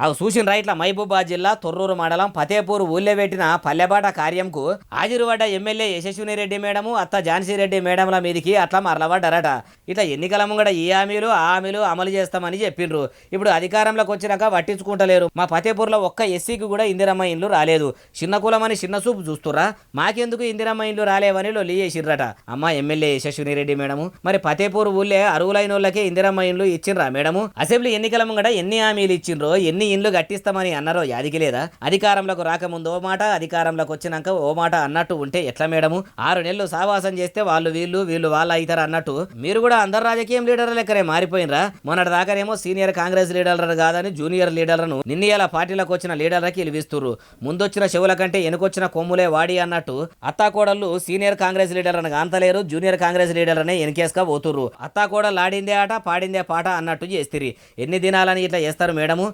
అవి చూసిన ఇట్లా మహబూబాద్ జిల్లా తొర్రూరు మండలం ఫతేపూర్ ఊళ్ళో పెట్టిన పల్లెబాట కార్యంకు హాజరుపడ్డ ఎమ్మెల్యే యశస్విని రెడ్డి మేడము అత్త ఝాన్సీ రెడ్డి మేడంల మీదికి అట్లా మరలబడ్డారట. ఇట్లా ఎన్నికల ముంగడ ఈ హామీలు ఆ హామీలు అమలు చేస్తామని చెప్పిండ్రు. ఇప్పుడు అధికారంలోకి వచ్చినాక పట్టించుకుంటలేరు. మా ఫతేపూర్లో ఒక్క ఎస్సీకి కూడా ఇందిరమ్మ ఇండ్లు రాలేదు. చిన్న కులమని చిన్న చూపు చూస్తురా, మాకెందుకు ఇందిరమ్మ ఇండ్లు రాలేవని లొల్లి చేసిర్రట. అమ్మ ఎమ్మెల్యే యశస్విని రెడ్డి మేడము, మరి ఫతేపూర్ ఊళ్ళే అరువులైన వాళ్ళకే ఇందిరమ్మ ఇండ్లు ఇచ్చిండ్రా మేడము? అసెంబ్లీ ఎన్నికల ముంగడ ఎన్ని హామీలు ఇచ్చిండ్రో, ఎన్ని ఇండ్లు కట్టిస్తామని అన్నారో యాదికి లేదా? అధికారంలోకి రాకముందు ఓ మాట, అధికారంలోకి వచ్చినాక ఓ మాట అన్నట్టు ఉంటే ఎట్లా మేడము? 6 నెలలు సావాసం చేస్తే వాళ్ళు వీళ్ళు వాళ్ళ అవుతారు అన్నట్టు మీరు కూడా అందరు రాజకీయం లీడర్ల లెక్కనే మారిపోయినరా? మొన్నటి దాకానేమో సీనియర్ కాంగ్రెస్ లీడర్లు కాదని జూనియర్ లీడర్లను నిన్నయాల పార్టీలకు వచ్చిన లీడర్లకి పిలిపిస్తుర్రు. ముందొచ్చిన చెవుల కంటే వెనుకొచ్చిన కొమ్ములే వాడి అన్నట్టు అత్తాకోడళ్ళు సీనియర్ కాంగ్రెస్ లీడర్లను కాంతలేరు, జూనియర్ కాంగ్రెస్ లీడర్లనే వెనకేసుక పోతుర్రు. అత్తాకోడలు ఆడిందే ఆట పాడిందే పాట అన్నట్టు చేస్తుర్రు. ఎన్ని దినాలని ఇట్లా చేస్తారు మేడము?